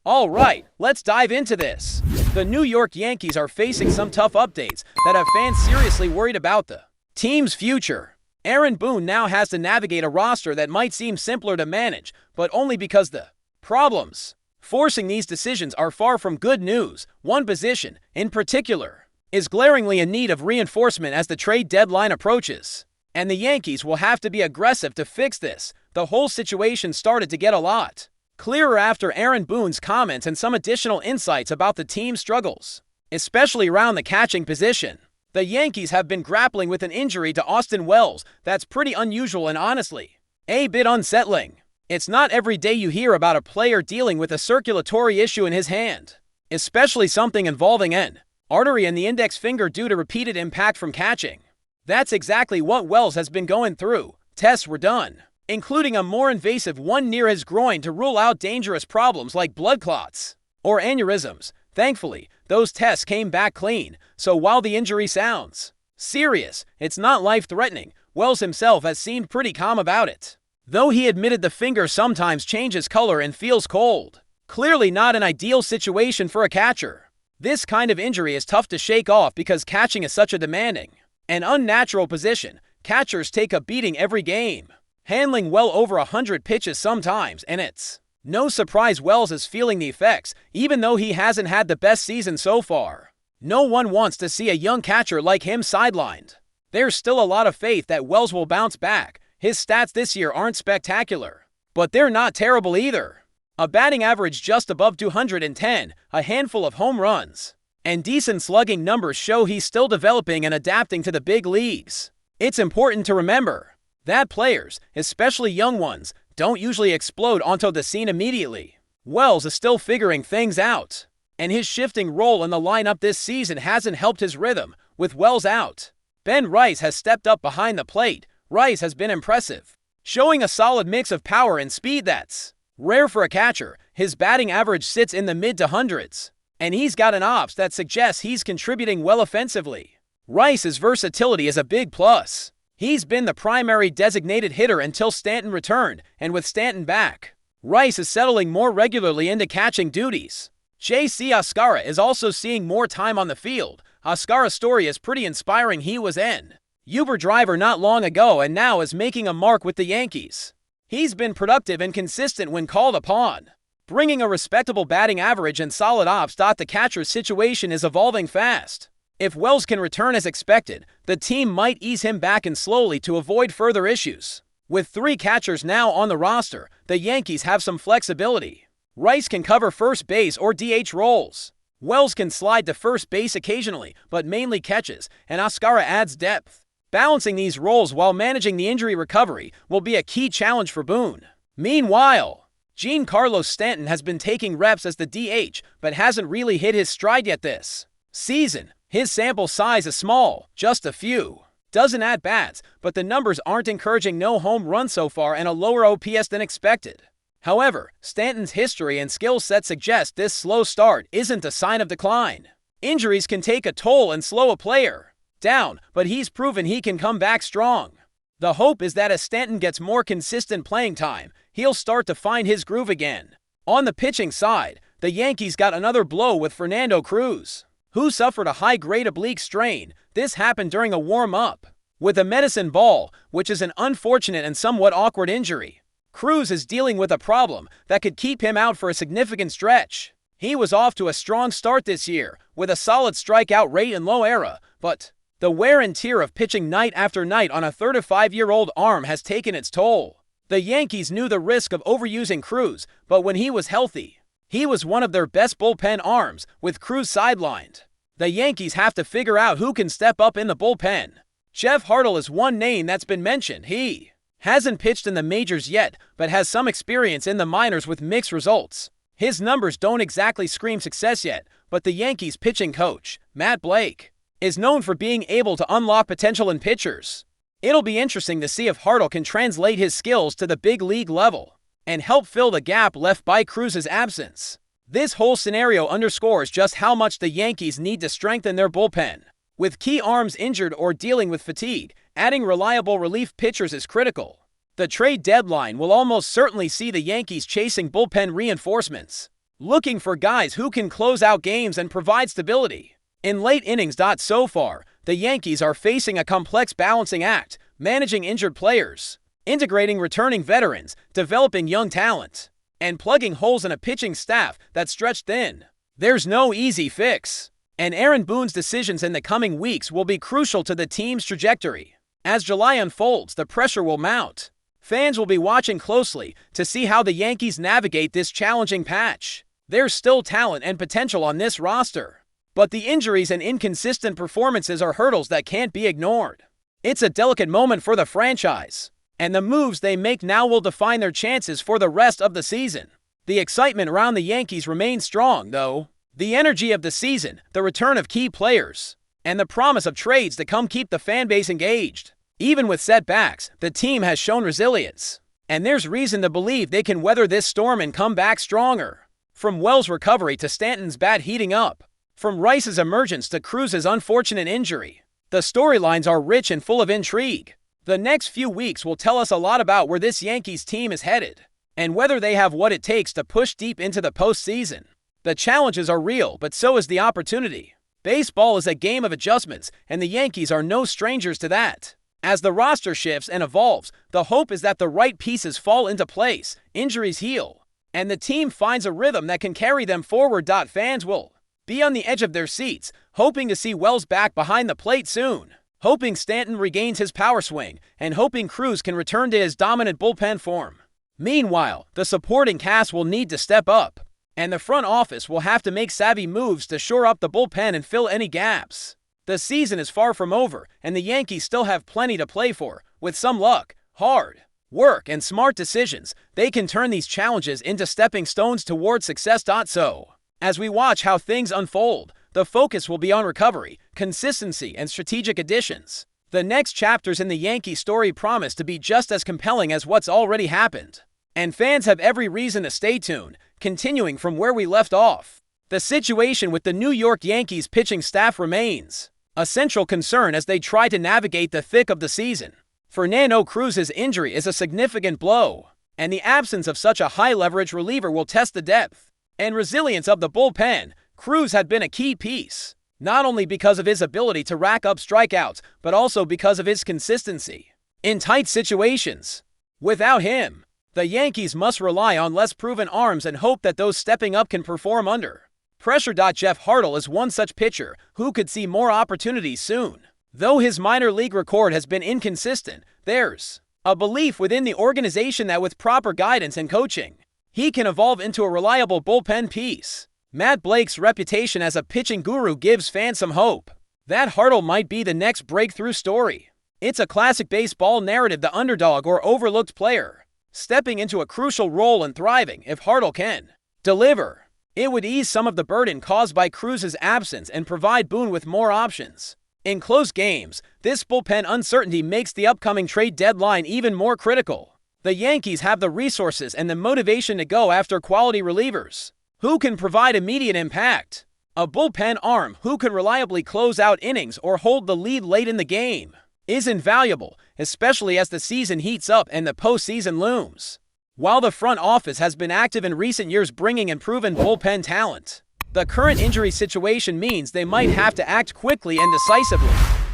Alright, let's dive into this. The New York Yankees are facing some tough updates that have fans seriously worried about the team's future. Aaron Boone now has to navigate a roster that might seem simpler to manage, but only because the problems forcing these decisions are far from good news. One position, in particular, is glaringly in need of reinforcement as the trade deadline approaches. And the Yankees will have to be aggressive to fix this. The whole situation started to get a lot clearer after Aaron Boone's comments and some additional insights about the team's struggles, especially around the catching position. The Yankees have been grappling with an injury to Austin Wells that's pretty unusual and honestly a bit unsettling. It's not every day you hear about a player dealing with a circulatory issue in his hand, especially something involving an artery in the index finger due to repeated impact from catching. That's exactly what Wells has been going through. Tests were done, including a more invasive one near his groin to rule out dangerous problems like blood clots or aneurysms. Thankfully, those tests came back clean, so while the injury sounds serious, it's not life-threatening. Wells himself has seemed pretty calm about it, though he admitted the finger sometimes changes color and feels cold. Clearly not an ideal situation for a catcher. This kind of injury is tough to shake off because catching is such a demanding and unnatural position. Catchers take a beating every game, handling well over 100 pitches sometimes, and it's no surprise Wells is feeling the effects, even though he hasn't had the best season so far. No one wants to see a young catcher like him sidelined. There's still a lot of faith that Wells will bounce back. His stats this year aren't spectacular, but they're not terrible either. A batting average just above 210, a handful of home runs, and decent slugging numbers show he's still developing and adapting to the big leagues. It's important to remember that players, especially young ones, don't usually explode onto the scene immediately. Wells is still figuring things out, and his shifting role in the lineup this season hasn't helped his rhythm. With Wells out, Ben Rice has stepped up behind the plate. Rice has been impressive, showing a solid mix of power and speed that's rare for a catcher. His batting average sits in the mid to hundreds, and he's got an ops that suggests he's contributing well offensively. Rice's versatility is a big plus. He's been the primary designated hitter until Stanton returned, and with Stanton back, Rice is settling more regularly into catching duties. J.C. Oscara is also seeing more time on the field. Oscara's story is pretty inspiring. He was an Uber driver not long ago and now is making a mark with the Yankees. He's been productive and consistent when called upon, bringing a respectable batting average and solid ops. The catcher's situation is evolving fast. If Wells can return as expected, the team might ease him back in slowly to avoid further issues. With 3 catchers now on the roster, the Yankees have some flexibility. Rice can cover first base or DH roles. Wells can slide to first base occasionally, but mainly catches, and Oscara adds depth. Balancing these roles while managing the injury recovery will be a key challenge for Boone. Meanwhile, Giancarlo Stanton has been taking reps as the DH, but hasn't really hit his stride yet this season. His sample size is small, just a few dozen at-bats, but the numbers aren't encouraging. No home runs so far and a lower OPS than expected. However, Stanton's history and skill set suggest this slow start isn't a sign of decline. Injuries can take a toll and slow a player down, but he's proven he can come back strong. The hope is that as Stanton gets more consistent playing time, he'll start to find his groove again. On the pitching side, the Yankees got another blow with Fernando Cruz, who suffered a high-grade oblique strain. This happened during a warm-up with a medicine ball, which is an unfortunate and somewhat awkward injury. Cruz is dealing with a problem that could keep him out for a significant stretch. He was off to a strong start this year, with a solid strikeout rate and low ERA, but the wear and tear of pitching night after night on a 35-year-old arm has taken its toll. The Yankees knew the risk of overusing Cruz, but when he was healthy, he was one of their best bullpen arms. With Cruz sidelined, the Yankees have to figure out who can step up in the bullpen. Jeff Hartle is one name that's been mentioned. He hasn't pitched in the majors yet, but has some experience in the minors with mixed results. His numbers don't exactly scream success yet, but the Yankees pitching coach, Matt Blake, is known for being able to unlock potential in pitchers. It'll be interesting to see if Hartle can translate his skills to the big league level and help fill the gap left by Cruz's absence. This whole scenario underscores just how much the Yankees need to strengthen their bullpen. With key arms injured or dealing with fatigue, adding reliable relief pitchers is critical. The trade deadline will almost certainly see the Yankees chasing bullpen reinforcements. looking for guys who can close out games and provide stability. In late innings. So far, the Yankees are facing a complex balancing act, managing injured players, integrating returning veterans, developing young talent, and plugging holes in a pitching staff that's stretched thin. There's no easy fix, and Aaron Boone's decisions in the coming weeks will be crucial to the team's trajectory. As July unfolds, the pressure will mount. Fans will be watching closely to see how the Yankees navigate this challenging patch. There's still talent and potential on this roster, but the injuries and inconsistent performances are hurdles that can't be ignored. It's a delicate moment for the franchise, and the moves they make now will define their chances for the rest of the season. The excitement around the Yankees remains strong, though. The energy of the season, the return of key players, and the promise of trades to come keep the fan base engaged. Even with setbacks, the team has shown resilience, and there's reason to believe they can weather this storm and come back stronger. From Wells' recovery to Stanton's bat heating up, from Rice's emergence to Cruz's unfortunate injury, the storylines are rich and full of intrigue. The next few weeks will tell us a lot about where this Yankees team is headed, and whether they have what it takes to push deep into the postseason. The challenges are real, but so is the opportunity. Baseball is a game of adjustments, and the Yankees are no strangers to that. As the roster shifts and evolves, the hope is that the right pieces fall into place, injuries heal, and the team finds a rhythm that can carry them forward. Fans will be on the edge of their seats, hoping to see Wells back behind the plate soon, hoping Stanton regains his power swing, and hoping Cruz can return to his dominant bullpen form. Meanwhile, the supporting cast will need to step up, and the front office will have to make savvy moves to shore up the bullpen and fill any gaps. The season is far from over, and the Yankees still have plenty to play for. With some luck, hard work, and smart decisions, they can turn these challenges into stepping stones toward success. So, as we watch how things unfold, the focus will be on recovery, consistency, and strategic additions. The next chapters in the Yankee story promise to be just as compelling as what's already happened, and fans have every reason to stay tuned. Continuing from where we left off, the situation with the New York Yankees pitching staff remains a central concern as they try to navigate the thick of the season. Fernando Cruz's injury is a significant blow, and the absence of such a high-leverage reliever will test the depth and resilience of the bullpen. Cruz had been a key piece, not only because of his ability to rack up strikeouts, but also because of his consistency in tight situations. Without him, the Yankees must rely on less proven arms and hope that those stepping up can perform under pressure. Jeff Hartle is one such pitcher who could see more opportunities soon. Though his minor league record has been inconsistent, there's a belief within the organization that with proper guidance and coaching, he can evolve into a reliable bullpen piece. Matt Blake's reputation as a pitching guru gives fans some hope that Hartle might be the next breakthrough story. It's a classic baseball narrative, the underdog or overlooked player stepping into a crucial role and thriving. If Hartle can deliver, it would ease some of the burden caused by Cruz's absence and provide Boone with more options. In close games, this bullpen uncertainty makes the upcoming trade deadline even more critical. The Yankees have the resources and the motivation to go after quality relievers who can provide immediate impact. A bullpen arm who can reliably close out innings or hold the lead late in the game is invaluable, especially as the season heats up and the postseason looms. While the front office has been active in recent years bringing in proven bullpen talent, the current injury situation means they might have to act quickly and decisively.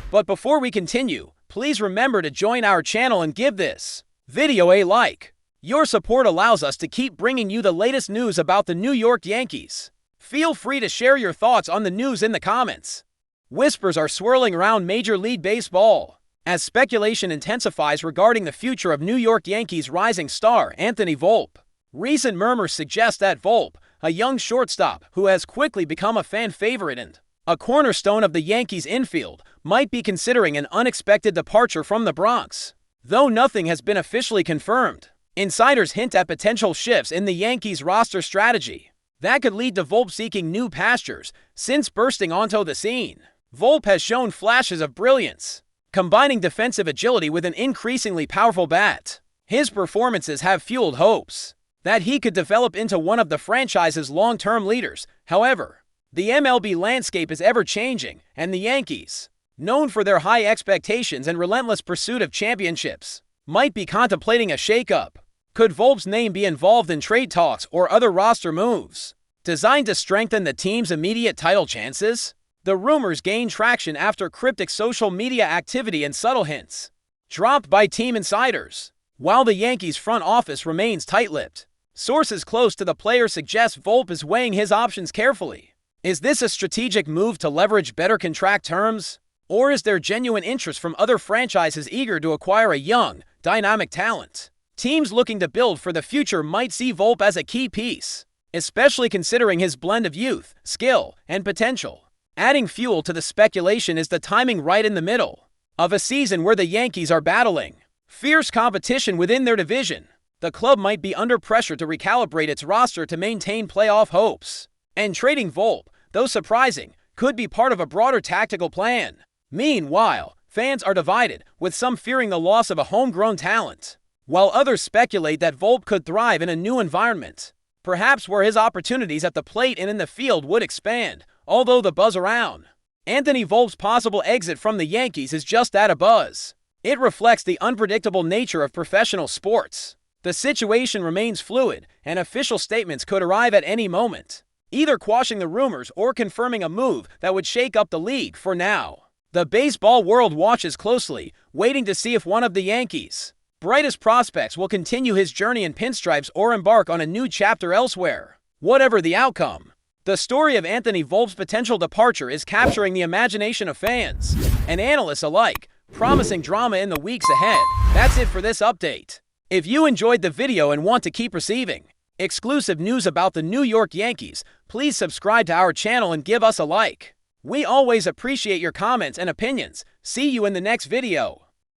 But before we continue, please remember to join our channel and give this video a like. Your support allows us to keep bringing you the latest news about the New York Yankees. Feel free to share your thoughts on the news in the comments. Whispers are swirling around Major League Baseball as speculation intensifies regarding the future of New York Yankees rising star Anthony Volpe. Recent murmurs suggest that Volpe, a young shortstop who has quickly become a fan favorite and a cornerstone of the Yankees' infield, might be considering an unexpected departure from the Bronx. Though nothing has been officially confirmed, insiders hint at potential shifts in the Yankees' roster strategy that could lead to Volpe seeking new pastures. Since bursting onto the scene, Volpe has shown flashes of brilliance, combining defensive agility with an increasingly powerful bat. His performances have fueled hopes that he could develop into one of the franchise's long-term leaders. However, the MLB landscape is ever-changing, and the Yankees, known for their high expectations and relentless pursuit of championships, might be contemplating a shakeup. Could Volpe's name be involved in trade talks or other roster moves? designed to strengthen the team's immediate title chances? The rumors gained traction after cryptic social media activity and subtle hints dropped by team insiders. While the Yankees' front office remains tight-lipped, sources close to the player suggest Volpe is weighing his options carefully. Is this a strategic move to leverage better contract terms? Or is there genuine interest from other franchises eager to acquire a young, dynamic talent? Teams looking to build for the future might see Volpe as a key piece, especially considering his blend of youth, skill, and potential. Adding fuel to the speculation is the timing right in the middle of a season where the Yankees are battling fierce competition within their division. The club might be under pressure to recalibrate its roster to maintain playoff hopes. And trading Volpe, though surprising, could be part of a broader tactical plan. Meanwhile, fans are divided, with some fearing the loss of a homegrown talent, while others speculate that Volpe could thrive in a new environment, perhaps where his opportunities at the plate and in the field would expand. Although the buzz around Anthony Volpe's possible exit from the Yankees is just that, a buzz. It reflects the unpredictable nature of professional sports. The situation remains fluid, and official statements could arrive at any moment, either quashing the rumors or confirming a move that would shake up the league. For now, the baseball world watches closely, waiting to see if one of the Yankees' brightest prospects will continue his journey in pinstripes or embark on a new chapter elsewhere. Whatever the outcome, the story of Anthony Volpe's potential departure is capturing the imagination of fans and analysts alike, promising drama in the weeks ahead. That's it for this update. If you enjoyed the video and want to keep receiving exclusive news about the New York Yankees, please subscribe to our channel and give us a like. We always appreciate your comments and opinions. See you in the next video.